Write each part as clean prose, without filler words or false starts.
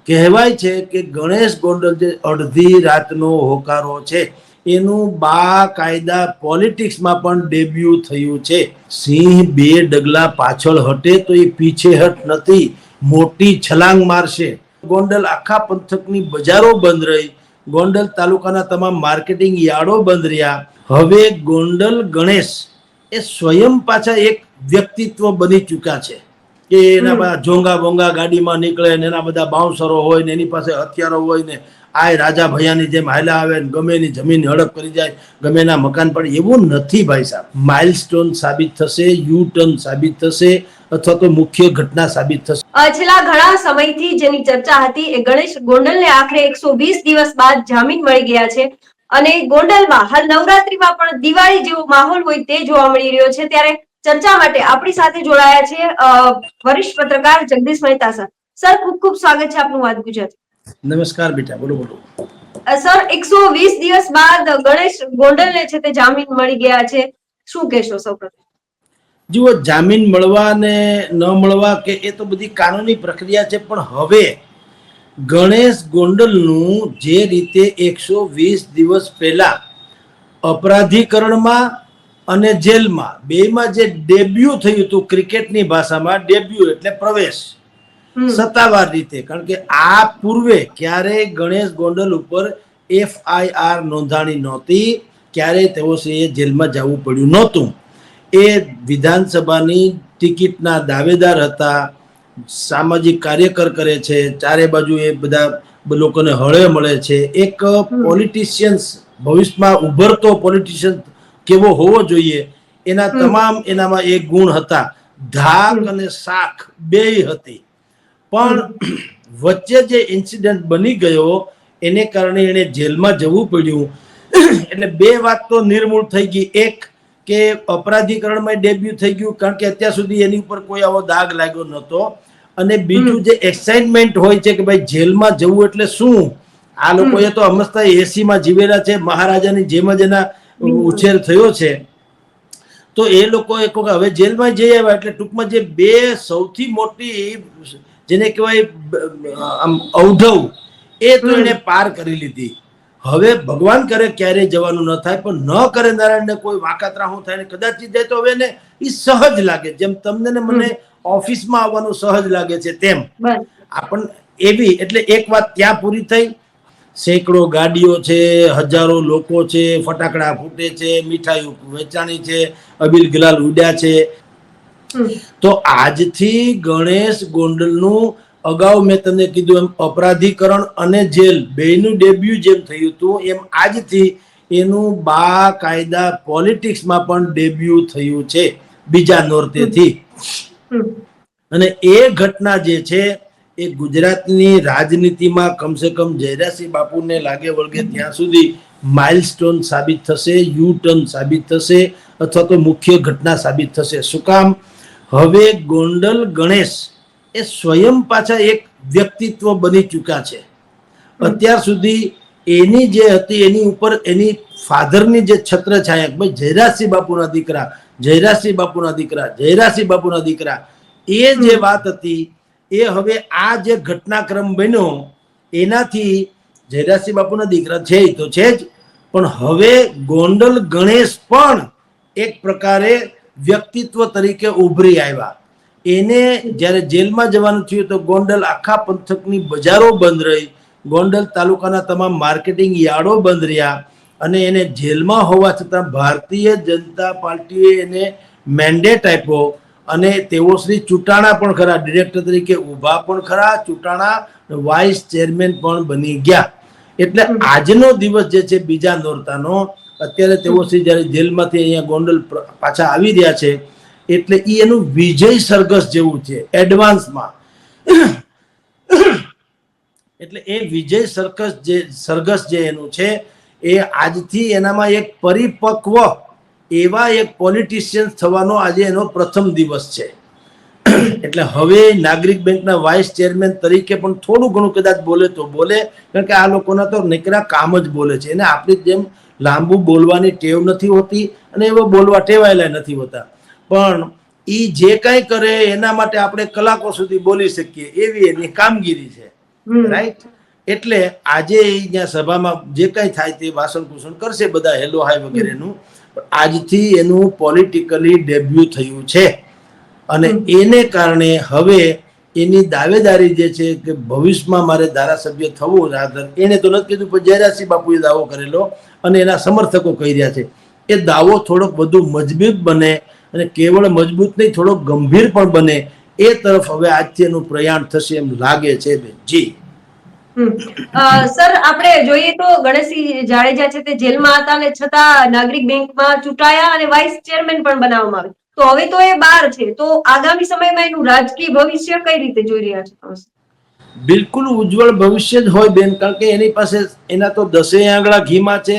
કહેવાય છે કે ગણેશ ગોંડલ જે અડધી રાતનો હોકારો છે એનું બાકાયદા પોલિટિક્સમાં પણ ડેબ્યુ થયું છે. સિંહ બે ડગલા પાછળ હટે તો એ પીછેહટ નથી, મોટી છલાંગ મારશે. ગોંડલ આખા પંથકની બજારો બંધ રહી, ગોંડલ તાલુકાના તમામ માર્કેટિંગ યાર્ડો બંધ રહ્યા. હવે ગોંડલ ગણેશ એ સ્વયં પાછા એક વ્યક્તિત્વ બની ચૂક્યા છે કે એના બધા જોંગા બોંગા ગાડીમાં નીકળે ને એના બધા બાઉન્સરો હોય ને એની પાસે હથિયારો હોય ને આ રાજા ભૈયાની જેમ હાલ્યા આવે ને ગમે એની જમીન હડપ કરી જાય, ગમે એના મકાન પડે. એવું નથી ભાઈ સાહેબ. માઇલસ્ટોન સાબિત થશે, યુ ટર્ન સાબિત થશે અથવા તો મુખ્ય ઘટના સાબિત થશે. છેલ્લા ઘણા સમયથી જેની ચર્ચા હતી એ ગણેશ ગોંડલને આખરે 120 દિવસ બાદ જામીન મળી ગયા છે અને ગોંડલમાં હાલ નવરાત્રીમાં પણ દિવાળી જેવો માહોલ હોય તે જોવા મળી રહ્યો છે. ત્યારે ચર્ચા માટે આપણી સાથે જોડાયા છે વરિષ્ઠ પત્રકાર જગદીશ મહેતા સર. સર, ખૂબ ખૂબ સ્વાગત છે આપનું વાત ગુજરાતી. નમસ્કાર બેટા, બોલો બોલો. સર, 120 દિવસ બાદ ગણેશ ગોંડલને છે તે જામીન મળી ગયા છે, શું કહેશો સૌપ્રથમ? જુઓ, જામીન મળવા ને ન મળવા કે એ તો બધી કાનૂની પ્રક્રિયા છે, પણ હવે ગણેશ ગોંડલનું જે રીતે 120 દિવસ પહેલા અપરાધીકરણમાં અને જેલમાં બેમાં જે ડેબ્યુ થયું હતું, ક્રિકેટની ભાષામાં ડેબ્યુ એટલે પ્રવેશ, સત્તાવાર રીતે. કારણ કે આ પૂર્વે ક્યારેય ગણેશ ગોંડલ ઉપર FIR નોંધાણી નહોતી, ક્યારેય તેઓ જેલમાં જવું પડ્યું નહોતું. એ વિધાનસભાની ટિકિટના દાવેદાર હતા, સામાજિક કાર્યકર કરે છે, ચારે બાજુ એ બધા લોકોને હળે મળે છે. એક પોલિટિશિયન્સ, ભવિષ્યમાં ઉભરતો પોલિટિશિયન કેવો હોવો જોઈએ એના તમામ એનામાં એક ગુણ હતા. ધાક અને શાખ બેય હતી. પણ વચ્ચે જે ઇન્સિડન્ટ બની ગયો એને કારણે એને જેલમાં જવું પડ્યું. એટલે બે વાત તો નિર્મૂળ થઈ ગઈ. એક કે અપરાધીકરણમાં ડેબ્યુ થઈ ગયું, કારણ કે અત્યાર સુધી એની ઉપર કોઈ આવો દાગ લાગ્યો નહોતો. અને બીજું જે એક્સાઇટમેન્ટ હોય છે કે ભાઈ જેલમાં જવું એટલે શું, આ લોકોએ તો હમણાં 80માં જીવેલા છે, મહારાજાની જેમ જ એના ઉછેર થયો છે. તો એ લોકો હવે જેલમાં જઈ આવ્યા એટલે ટૂંકમાં જે બે સૌથી મોટી જેને કહેવાય આમ અવઢવ એ તો એને પાર કરી લીધી. હવે ભગવાન કરે ક્યારેય જવાનું ન થાય, પણ ન કરે નારાયણને કોઈ વાકાતરાહું થાય ને કદાચ જાય તો હવે એને એ સહજ લાગે, જેમ તમને ને મને ઓફિસમાં આવવાનું સહજ લાગે છે તેમ આપણને એવી. એટલે એક વાત ત્યાં પૂરી થઈ. સેંકડો ગાડીઓ છે, હજારો લોકો છે, ફટાકડા ફૂટે છે, મીઠાઈ વેચાણી છે, અબીલ ગુલાલ ઉડ્યા છે. તો આજથી ગણેશ ગોંડલનું, અગાઉ મેં તમને કીધું એમ, અપરાધીકરણ અને જેલ બેયનું ડેબ્યુ જેમ થયું હતું એમ આજથી એનું બાકાયદા પોલિટિક્સમાં પણ ડેબ્યુ થયું છે, બીજા નોરતેથી. અને એ ઘટના જે છે એ ગુજરાતની રાજનીતિમાં કમસે કમ જયરાસિંહ બાપુને લાગે વળગે ત્યાં સુધી માઇલસ્ટોન સાબિત થશે, યુ ટર્ન સાબિત થશે અથવા તો મુખ્ય ઘટના સાબિત થશે. શું કામ? હવે ગોંડલ ગણેશ એ સ્વયં પાછા એક વ્યક્તિત્વ બની ચૂક્યા છે. અત્યાર સુધી એની જે હતી એની ઉપર એની ફાધરની જે છત્રછાયા, ભાઈ જયરાજસિંહ બાપુના દીકરા, જયરાજસિંહ બાપુના દીકરા, જયરાજસિંહ બાપુના દીકરા, એ જે વાત હતી એ હવે આ જે ઘટનાક્રમ બન્યો એનાથી જયરાજસિંહ બાપુના દીકરા છે એ તો છે જ, પણ હવે ગોંડલ ગણેશ પણ એક પ્રકારે વ્યક્તિત્વ તરીકે ઉભરી આવ્યા. એને જ્યારે જેલમાં જવાનું થયું તો ગોંડલ આખા પંથકની બજારો બંધ રહી, ગોંડલ તાલુકાના તમામ માર્કેટિંગ યાર્ડો બંધ રહ્યા. અને એને જેલમાં હોવા છતાં ભારતીય જનતા પાર્ટીએ એને મેન્ડેટ આપ્યો અને તેઓ શ્રી ચૂંટાણા પણ ખરા, ડિરેક્ટર તરીકે ઊભા પણ ખરા, ચૂંટાણા વાઇસ ચેરમેન પણ બની ગયા. એટલે આજનો દિવસ જે છે બીજા નોરતાનો, અત્યારે તેઓ શ્રી જ્યારે જેલમાંથી અહીંયા ગોંડલ પાછા આવી રહ્યા છે એટલે એ એનું વિજય સરઘસ જેવું છે એડવાન્સમાં. એટલે એ વિજય સરઘસ જે એનું છે એ આજથી એનામાં એક પરિપક્વ એવા એક પોલિટિશિયન થવાનો આજે એનો પ્રથમ દિવસ છે. એટલે હવે નાગરિક બેંકના વાઇસ ચેરમેન તરીકે પણ થોડું ઘણું કદાચ બોલે તો બોલે, કારણ કે આ લોકોના તો નીકળ્યા કામ જ બોલે છે. એને આપણી જેમ લાંબુ બોલવાની ટેવ નથી હોતી અને એવો બોલવા ટેવાયેલા નથી હોતા, પણ એ જે કાંઈ કરે એના માટે આપણે કલાકો સુધી બોલી શકીએ એવી એની કામગીરી છે. રાઈટ. એટલે આજે અહીંયા સભામાં જે કઈ થાય તે ભાષણ કુષણ કરશે બધા હેલો હાય વગેરેનું. આજથી એનું પોલિટિકલી ડેબ્યુ થયું છે અને એને કારણે હવે એની દાવેદારી જે છે કે ભવિષ્યમાં મારે ધારાસભ્ય થવું, એને તો નથી કીધું પણ જયરાજસિંહ બાપુએ દાવો કરેલો અને એના સમર્થકો કહી રહ્યા છે એ દાવો થોડોક વધુ મજબૂત બને અને કેવળ મજબૂત નહીં થોડોક ગંભીર પણ બને એ તરફ હવે આજથી એનું પ્રયાણ થશે એમ લાગે છે બેન. જી સર, આપણે જોઈએ તો ગણેશસિંહ જાડેજા છે તે જેલમાં હતા અને છતાં નાગરિક બેંકમાં ચૂંટાયા અને વાઇસ ચેરમેન પણ બનાવવામાં આવ્યા. તો હવે તો એ બહાર છે, તો આગામી સમયમાં એનું રાજકીય ભવિષ્ય કઈ રીતે જોઈ રહ્યા છો તમે? બિલકુલ ઉજ્જવળ ભવિષ્ય જ હોય બેન, કારણ કે એની પાસે એના તો 10 આંગળા ઘીમાં છે,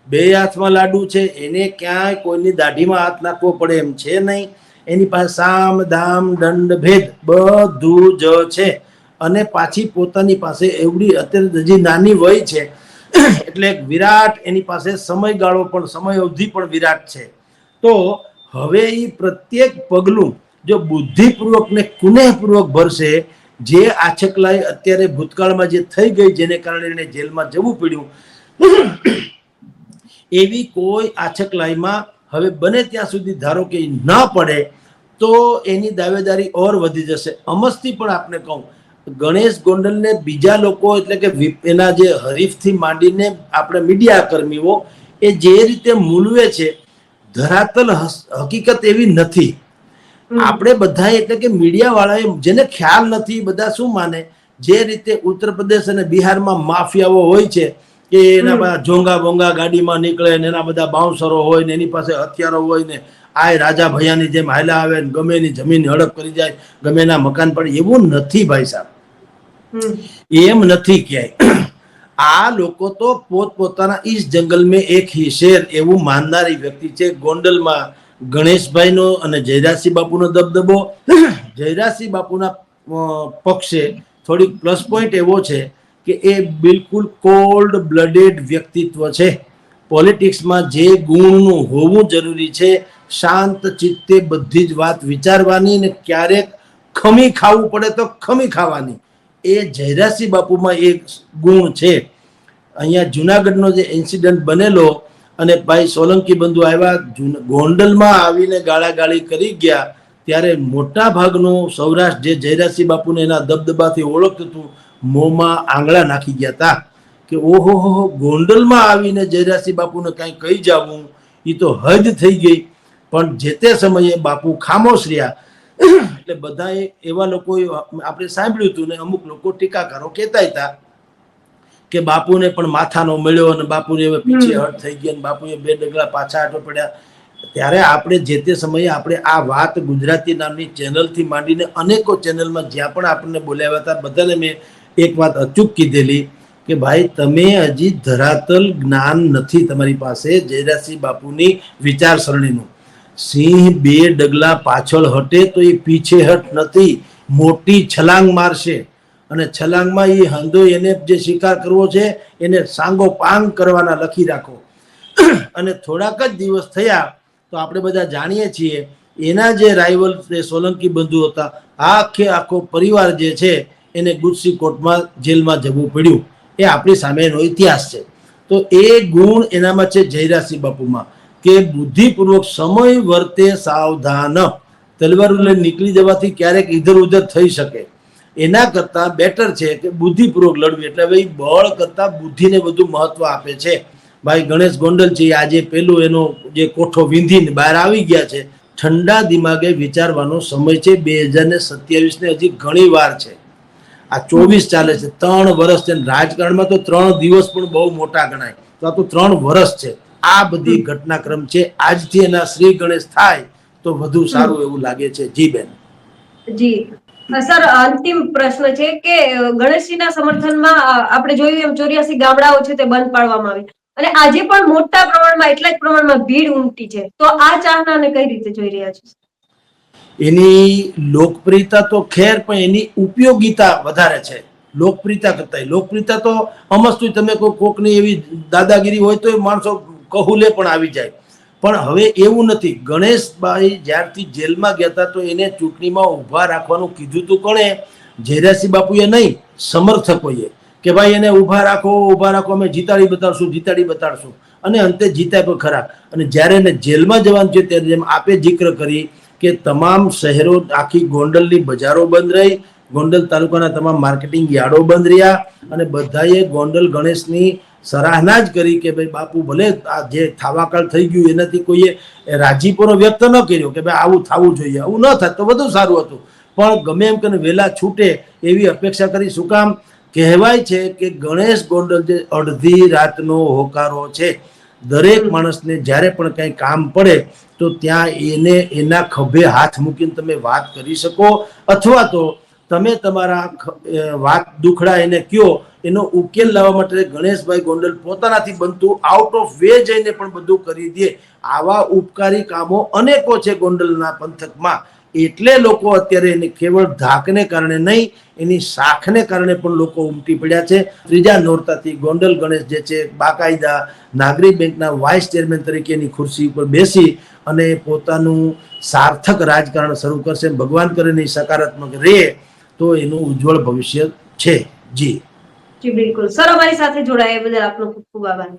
2 હાથમાં લાડુ છે, એને ક્યાંય કોઈની દાઢીમાં હાથ નાખવો પડે એમ છે નહીં. એની પાસે સામ દામ દંડ ભેદ બધું જ છે અને પાછી પોતાની પાસે એવડી અત્યારે હજી નાની વય છે એટલે વિરાટ એની પાસે સમયગાળો પણ સમય અવધિ પણ વિરાટ છે. તો હવે એ પ્રત્યેક પગલું જો બુદ્ધિપૂર્વક ને કુનેહપૂર્વક ભરશે, જે આછકલાઈ અત્યારે ભૂતકાળમાં જે થઈ ગઈ જેને કારણે એને જેલમાં જવું પડ્યું, એવી કોઈ આછકલાઈમાં હવે બને ત્યાં સુધી ધારો કે ન પડે તો એની દાવેદારી ઓર વધી જશે. અમસ્તી પણ આપને કહું, ગણેશ ગોંડલને બીજા લોકો એટલે કે એના જે હરીફથી માંડીને આપણે મીડિયા કર્મીઓ એ જે રીતે મૂલવે છે, ધરાતલ હકીકત એવી નથી. આપણે બધા એટલે કે મીડિયા વાળાએ જેને ખ્યાલ નથી, બધા શું માને, જે રીતે ઉત્તર પ્રદેશ અને બિહારમાં માફિયાઓ હોય છે કે એના બધા જોંગા બોંગા ગાડીમાં નીકળે ને એના બધા બાઉન્સરો હોય ને એની પાસે હથિયારો હોય ને આ રાજા ભૈયાની જેમ હાલ્યા આવે ને ગમે એની જમીન હડપ કરી જાય, ગમે એના મકાન પડે, એવું નથી ભાઈ સાહેબ. એમ નથી ક્યાંય. આ લોકો તો પોતપોતાના ઈસ જંગલ મેં એક હી શેર એવું માનનારી વ્યક્તિ છે. ગોંડલમાં ગણેશભાઈનો અને જયરાજસિંહ બાપુનો દબદબો, જયરાજસિંહ બાપુના પક્ષે થોડીક પ્લસ પોઈન્ટ એવો છે કે એ બિલકુલ કોલ્ડ બ્લડેડ વ્યક્તિત્વ છે. પોલિટિક્સમાં જે ગુણનું હોવું જરૂરી છે, શાંત ચિત્તે બધી જ વાત વિચારવાની ને ક્યારેક ખમી ખાવું પડે તો ખમી ખાવાની, એ જયરાજસિંહ બાપુમાં એક ગુણ છે. અહીંયા જુનાગઢનો જે ઇન્સિડન્ટ બનેલો અને ભાઈ સોલંકી બંધુ આવ્યા ગોંડલમાં આવીને ગાળાગાળી કરી ગયા, ત્યારે મોટા ભાગનું સૌરાષ્ટ્ર જે જયરાજસિંહ બાપુને એના દબદબાથી ઓળખતું હતું, મોંમાં આંગળા નાખી ગયા હતા કે ઓહો ગોંડલમાં આવીને જયરાજસિંહ બાપુને કાંઈ કહી જવું એ તો હદ થઈ ગઈ. પણ જે તે સમયે બાપુ ખામોશ રહ્યા એટલે બધાએ એવા લોકો આપણે સાંભળ્યું હતું ને અમુક લોકો ટીકાકારો કહેતા હતા કે બાપુને પણ માથાનો મળ્યો અને બાપુને હવે પીછે હટ થઈ ગયા અને બાપુએ 2 ડગલા પાછા હાટો પડ્યા. ત્યારે આપણે જે તે સમયે આપણે આ વાત ગુજરાતી નામની ચેનલથી માંડીને અનેકો ચેનલમાં જ્યાં પણ આપણને બોલાવ્યા હતા બધાને મેં એક વાત અચૂક કીધેલી કે ભાઈ તમે હજી ધરાતલ જ્ઞાન નથી તમારી પાસે જયરાજસિંહ બાપુની વિચારસરણીનું. સિંહ 2 ડગલા પાછળ હટે તો એ પીછે હટ નથી, મોટી છલાંગ મારશે અને છલાંગમાં એ હંધો એને જે શિકાર કરવો છે એને સાંગો પાંગ કરવાના લખી રાખો. અને થોડાક જ દિવસ થયા તો આપણે બધા જાણીએ છીએ એના જે રાઇવલ સોલંકી બંધુ હતા, આખો પરિવાર જે છે એને ગુજસી કોર્ટમાં જેલમાં જવું પડ્યું. એ આપણી સામેનો ઇતિહાસ છે. તો એ ગુણ એનામાં છે જયરાજસિંહ બાપુમાં કે બુદ્ધિપૂર્વક સમય વર્તે સાવધાન, તલવાર લઈને નીકળી જવાથી ક્યારેક ઇધર ઉધર થઈ શકે, એના કરતા બેટર છે કે બુદ્ધિપૂર્વક લડવી. એટલે હવે બળ કરતા બુદ્ધિને વધુ મહત્વ આપે છે. ભાઈ ગણેશ ગોંડલ છે આજે પેલું એનો જે કોઠો વીંધીને બહાર આવી ગયા છે. ઠંડા દિમાગે વિચારવાનો સમય છે. 2027 ને હજી ઘણી વાર છે. આ 24 ચાલે છે, 3 વર્ષ છે. રાજકારણમાં તો 3 દિવસ પણ બહુ મોટા ગણાય, તો આ તો 3 વર્ષ છે. આ બધી ઘટનાક્રમ છે. આજથી એના શ્રી ગણેશ થાય તો વધુ સારું એવું લાગે છે. જી બેન. જી સર, અંતિમ પ્રશ્ન છે કે ગણેશજીના સમર્થનમાં આપણે જોયું એમ 84 ગામડાઓ છે તે બંધ પાડવામાં આવી અને આજે પણ મોટા પ્રમાણમાં એટલા જ પ્રમાણમાં ભીડ ઉમટી છે. તો આ ચાહનાને કઈ રીતે જોઈ રહ્યા છો? એની લોકપ્રિયતા તો ખેર પણ એની ઉપયોગિતા વધારે છે લોકપ્રિયતા કરતા. લોકપ્રિયતા તો અમસ્તુ તમે કોકની એવી દાદાગીરી હોય તો માણસો કહુલે પણ આવી જાય, પણ હવે એવું નથી. ગણેશભાઈ જ્યારથી જેલમાં ગયા હતા તો એને ચૂંટણીમાં ઊભા રાખવાનું કીધું હતું કોણે? જયરાજસિંહ બાપુએ નહીં, સમર્થકોએ કે ભાઈ એને ઊભા રાખો, અમે જીતાડી બતાડશું અને અંતે જીત્યા પણ ખરા. અને જ્યારે એને જેલમાં જવાનું છે ત્યારે જેમ આપે જિક્ર કરી કે તમામ શહેરો, આખી ગોંડલની બજારો બંધ રહી, ગોંડલ તાલુકાના તમામ માર્કેટિંગ યાર્ડો બંધ રહ્યા અને બધાએ ગોંડલ ગણેશની સરાહના જ કરી કે ભાઈ બાપુ ભલે આ જે થાવાકાળ થઈ ગયું એનાથી કોઈએ રાજીપોનો વ્યક્ત ન કર્યો કે ભાઈ આવું થવું જોઈએ, આવું ન થાય તો વધુ સારું હતું, પણ ગમે એમ કરીને વહેલા છૂટે એવી અપેક્ષા કરી. શું કામ? કહેવાય છે કે ગણેશ ગોંડલ જે અડધી રાતનો હોકારો છે. દરેક માણસને જ્યારે પણ કંઈ કામ પડે તો ત્યાં એના ખભે હાથ મૂકીને તમે વાત કરી શકો, અથવા તો તમે તમારા વાત દુખડા એને કયો, એનો ઉકેલ લાવવા માટે ગણેશભાઈ ગોંડલ પોતાનાથી બનતું આઉટ ઓફ વે જઈને પણ બધું કરી દે. આવા ઉપકારી કામો અનેકો છે ગોંડલના પંથકમાં. એટલે લોકો અત્યારે એની કેવળ ધાકને કારણે નહીં, એની શાખને કારણે પણ લોકો ઉમટી પડ્યા છે. ત્રીજા નોરતાથી ગોંડલ ગણેશ જે છે બાકાયદા નાગરિક બેંકના વાઇસ ચેરમેન તરીકેની ખુરશી ઉપર બેસી અને પોતાનું સાર્થક રાજકારણ શરૂ કરશે. ભગવાન કરે નહીં સકારાત્મક રહે તો એનું ઉજ્જવળ ભવિષ્ય છે. જી બિલકુલ સર, અમારી સાથે જોડાયા બદલ આપનો ખૂબ ખૂબ આભાર.